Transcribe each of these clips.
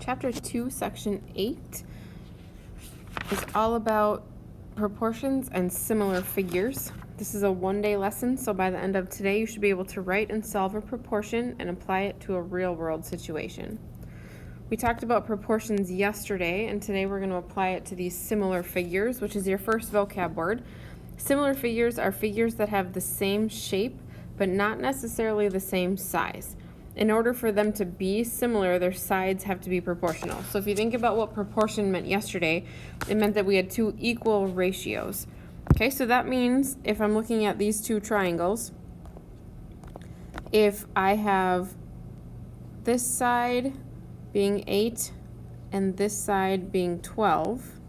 Chapter 2, Section 8 is all about proportions and similar figures. This is a one-day lesson, so by the end of today, you should be able to write and solve a proportion and apply it to a real-world situation. We talked about proportions yesterday, and today we're going to apply it to these similar figures, which is your first vocab word. Similar figures are figures that have the same shape, but not necessarily the same size. In order for them to be similar, their sides have to be proportional. So if you think about what proportion meant yesterday, it meant that we had two equal ratios. Okay, so that means if I'm looking at these two triangles, if I have this side being 8 and this side being 12,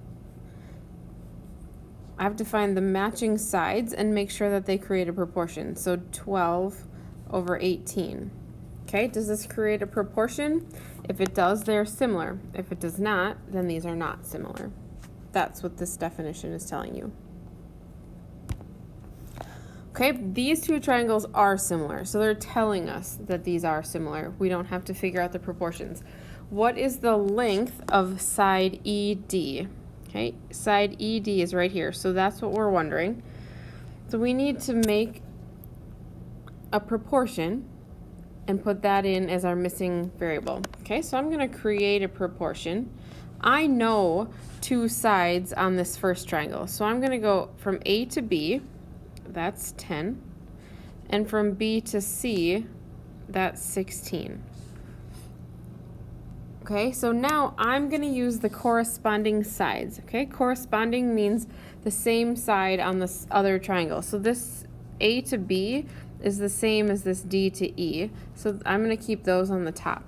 I have to find the matching sides and make sure that they create a proportion. So 12 over 18. Okay, does this create a proportion? If it does, they're similar. If it does not, then these are not similar. That's what this definition is telling you. Okay, these two triangles are similar, so they're telling us that these are similar. We don't have to figure out the proportions. What is the length of side ED? Okay, side ED is right here, so that's what we're wondering. So we need to make a proportion and put that in as our missing variable. Okay, so I'm going to create a proportion. I know two sides on this first triangle, so I'm going to go from A to B, that's 10, and from B to C, that's 16. Okay, so now I'm going to use the corresponding sides. Okay, corresponding means the same side on this other triangle. So this A to B is the same as this D to E. So I'm going to keep those on the top.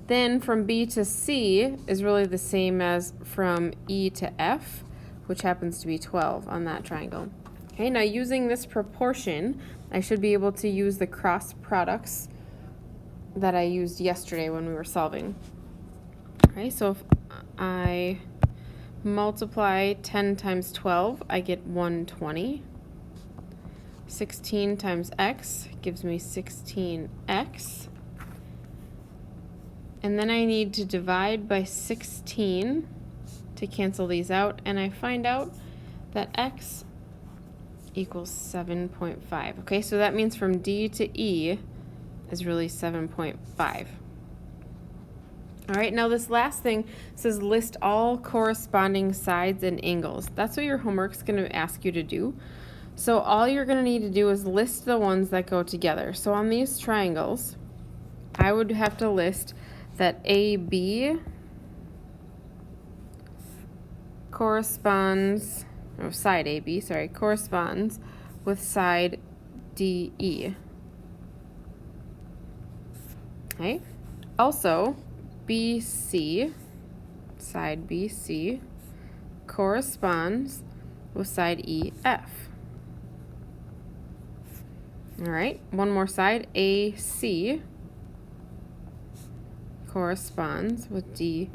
Then from B to C is really the same as from E to F, which happens to be 12 on that triangle. Okay, now using this proportion, I should be able to use the cross products that I used yesterday when we were solving. Okay, so if I multiply 10 times 12, I get 120. 16 times x gives me 16x. And then I need to divide by 16 to cancel these out, and I find out that x equals 7.5. Okay, so that means from D to E is really 7.5. All right, now this last thing says list all corresponding sides and angles. That's what your homework's going to ask you to do. So all you're going to need to do is list the ones that go together. So on these triangles, I would have to list that AB corresponds, or side AB, sorry, corresponds with side DE. Okay. Also, BC, side BC, corresponds with side EF. All right, one more side, AC corresponds with DF.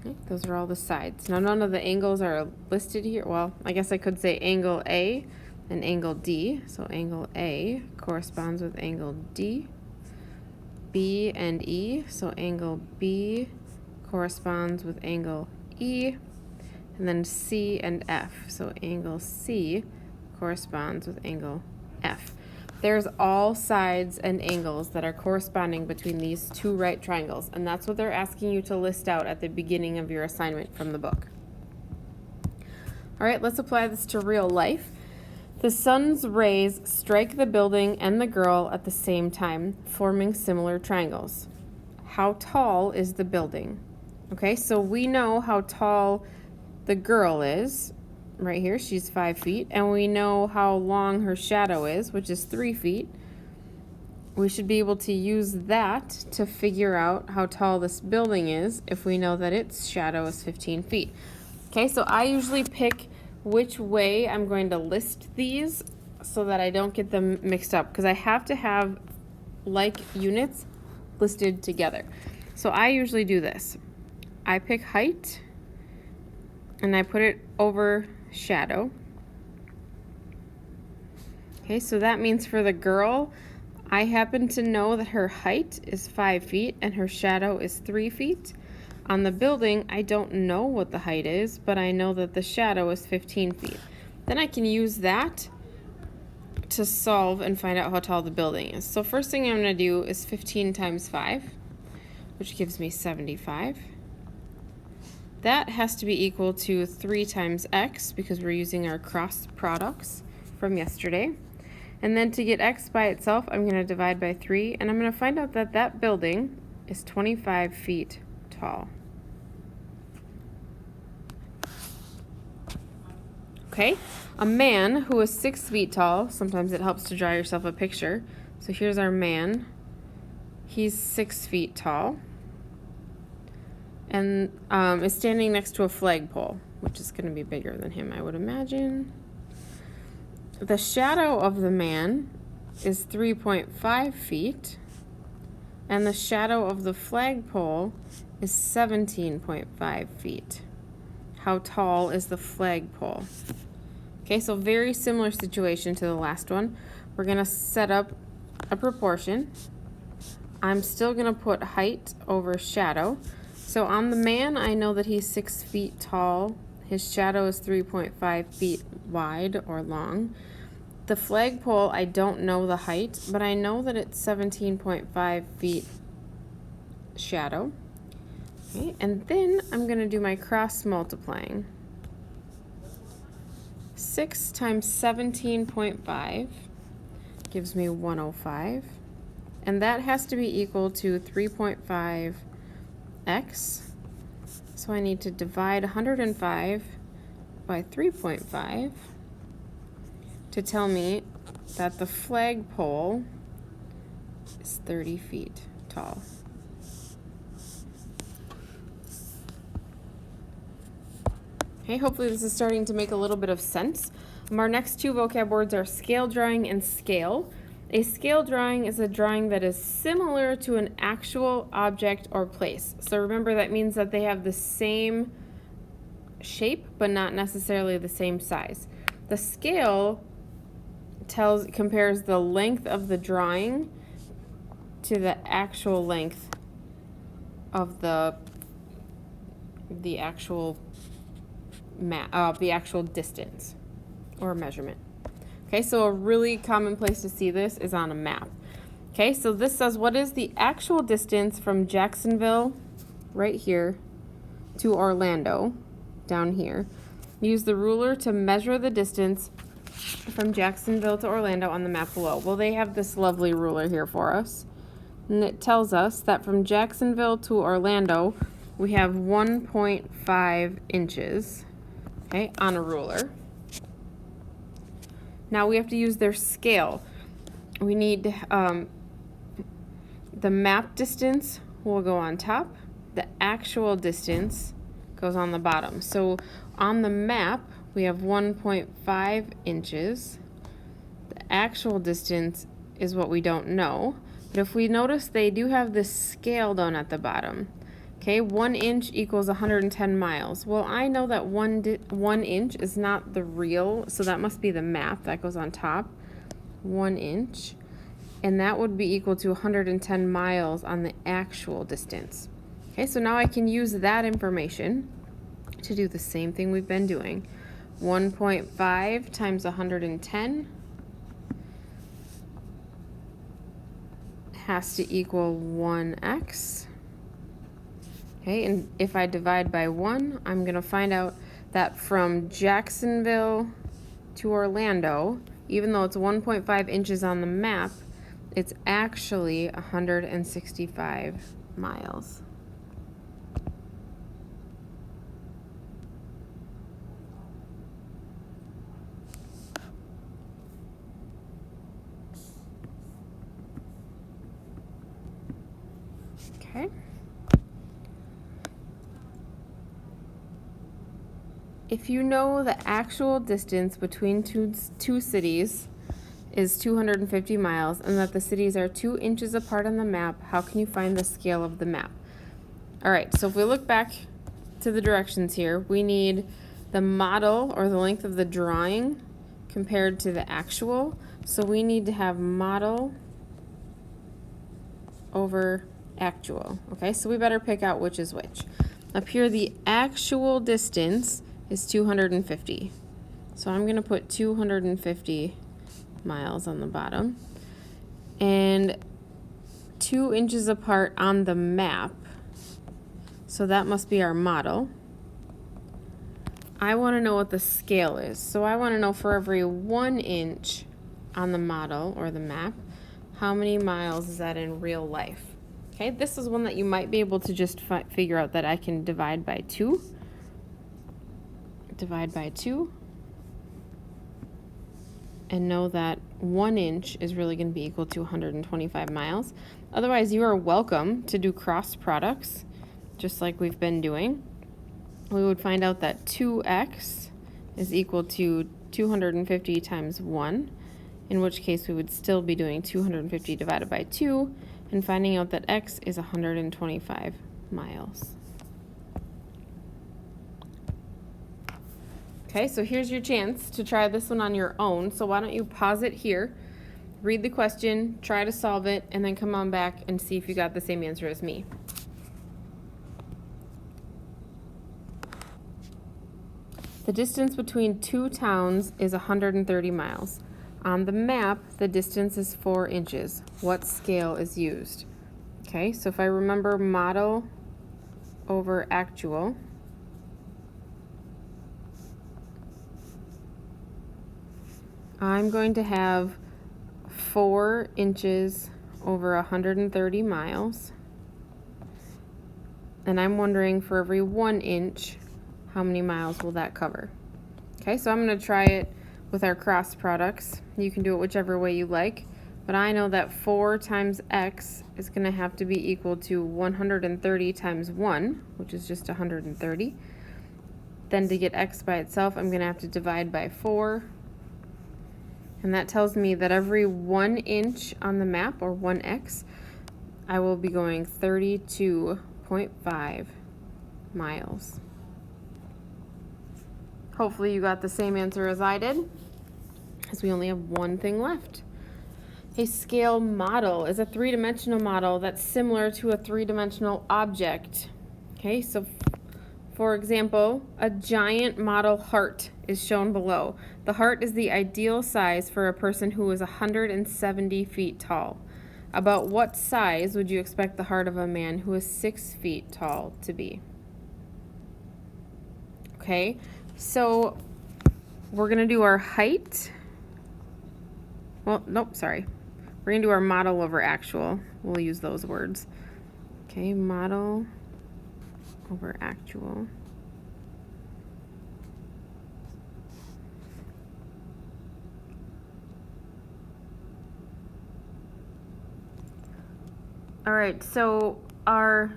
Okay, those are all the sides. Now, none of the angles are listed here. Well, I guess I could say angle A and angle D. So angle A corresponds with angle D. B and E, so angle B corresponds with angle E. And then C and F, so angle C corresponds with angle F. There's all sides and angles that are corresponding between these two right triangles, and that's what they're asking you to list out at the beginning of your assignment from the book. All right, let's apply this to real life. The sun's rays strike the building and the girl at the same time, forming similar triangles. How tall is the building? Okay, so we know how tall the girl is. Right here, she's 5 feet, and we know how long her shadow is, which is 3 feet. We should be able to use that to figure out how tall this building is if we know that its shadow is 15 feet. Okay, so I usually pick which way I'm going to list these so that I don't get them mixed up, because I have to have like units listed together. So I usually do this. I pick height, and I put it over shadow. Okay, so that means for the girl, I happen to know that her height is 5 feet and her shadow is 3 feet. On the building, I don't know what the height is, but I know that the shadow is 15 feet. Then I can use that to solve and find out how tall the building is. So first thing I'm going to do is 15 times 5, which gives me 75. That has to be equal to 3 times x, because we're using our cross products from yesterday. And then to get x by itself, I'm going to divide by 3, and I'm going to find out that that building is 25 feet tall. Okay, a man who is 6 feet tall, sometimes it helps to draw yourself a picture. So here's our man. He's 6 feet tall and is standing next to a flagpole, which is going to be bigger than him, I would imagine. The shadow of the man is 3.5 feet, and the shadow of the flagpole is 17.5 feet. How tall is the flagpole? Okay, so very similar situation to the last one. We're going to set up a proportion. I'm still going to put height over shadow. So on the man, I know that he's 6 feet tall. His shadow is 3.5 feet wide or long. The flagpole, I don't know the height, but I know that it's 17.5 feet shadow. Okay, and then I'm going to do my cross multiplying. 6 times 17.5 gives me 105. And that has to be equal to 3.5x. So I need to divide 105 by 3.5 to tell me that the flagpole is 30 feet tall. Okay, hopefully this is starting to make a little bit of sense. Our next two vocab words are scale drawing and scale. A scale drawing is a drawing that is similar to an actual object or place. So remember, that means that they have the same shape, but not necessarily the same size. The scale compares the length of the drawing to the actual length of the actual the actual distance or measurement. Okay, so a really common place to see this is on a map. Okay, so this says what is the actual distance from Jacksonville, right here, to Orlando, down here. Use the ruler to measure the distance from Jacksonville to Orlando on the map below. Well, they have this lovely ruler here for us, and it tells us that from Jacksonville to Orlando, we have 1.5 inches. Okay, on a ruler. Now we have to use their scale. We need the map distance will go on top. The actual distance goes on the bottom. So on the map, we have 1.5 inches. The actual distance is what we don't know. But if we notice, they do have this scale down at the bottom. Okay, 1 inch equals 110 miles. Well, I know that 1 inch is not the real, so that must be the map that goes on top. 1 inch. And that would be equal to 110 miles on the actual distance. Okay, so now I can use that information to do the same thing we've been doing. 1.5 times 110 has to equal 1x. Okay, and if I divide by 1, I'm going to find out that from Jacksonville to Orlando, even though it's 1.5 inches on the map, it's actually 165 miles. Okay. If you know the actual distance between two cities is 250 miles and that the cities are 2 inches apart on the map, how can you find the scale of the map? All right, so if we look back to the directions here, we need the model or the length of the drawing compared to the actual. So we need to have model over actual. Okay, so we better pick out which is which. Up here, the actual distance is 250. So I'm going to put 250 miles on the bottom. And 2 inches apart on the map. So that must be our model. I want to know what the scale is. So I want to know for every 1 inch on the model or the map, how many miles is that in real life? Okay, this is one that you might be able to just figure out that I can divide by 2. Divide by 2. And know that 1 inch is really going to be equal to 125 miles. Otherwise, you are welcome to do cross products, just like we've been doing. We would find out that 2x is equal to 250 times 1, in which case we would still be doing 250 divided by 2, and finding out that x is 125 miles. Okay, so here's your chance to try this one on your own. So why don't you pause it here, read the question, try to solve it, and then come on back and see if you got the same answer as me. The distance between 2 towns is 130 miles. On the map, the distance is 4 inches. What scale is used? Okay, so if I remember model over actual, I'm going to have 4 inches over 130 miles. And I'm wondering for every 1 inch, how many miles will that cover? Okay, so I'm going to try it with our cross products. You can do it whichever way you like, but I know that 4 times x is going to have to be equal to 130 times 1, which is just 130. Then to get x by itself, I'm going to have to divide by 4. And that tells me that every 1 inch on the map, or 1x, I will be going 32.5 miles. Hopefully you got the same answer as I did, as we only have one thing left. A scale model is a 3-dimensional model that's similar to a 3-dimensional object. Okay, so for example, a giant model heart is shown below. The heart is the ideal size for a person who is 170 feet tall. About what size would you expect the heart of a man who is 6 feet tall to be? Okay, so we're going to do our height. Well, nope, sorry. We're going to do our model over actual. We'll use those words. Okay, model over actual. All right, so our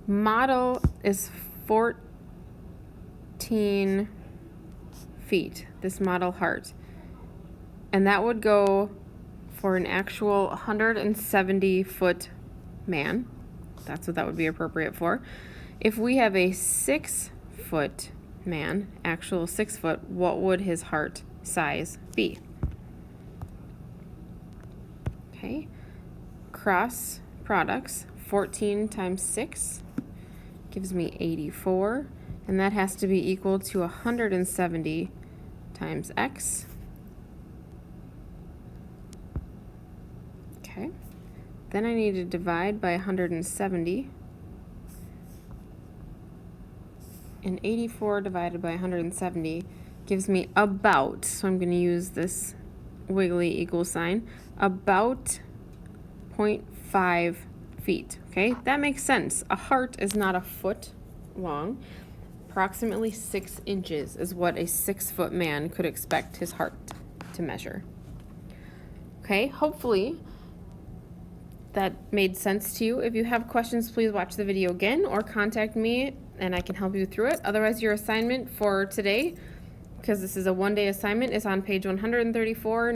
model is 14 feet, this model heart. And that would go for an actual 170-foot man. That's what that would be appropriate for. If we have a 6-foot man, actual 6 foot, what would his heart size be? Okay, cross products, 14 times 6 gives me 84, and that has to be equal to 170 times x. Okay, then I need to divide by 170, and 84 divided by 170 gives me about, so I'm going to use this wiggly equal sign, about 0.5 feet. Okay, that makes sense. A heart is not a foot long. Approximately 6 inches is what a 6-foot man could expect his heart to measure. Okay, hopefully that made sense to you. If you have questions, please watch the video again or contact me and I can help you through it. Otherwise, your assignment for today, because this is a one-day assignment, is on page 134.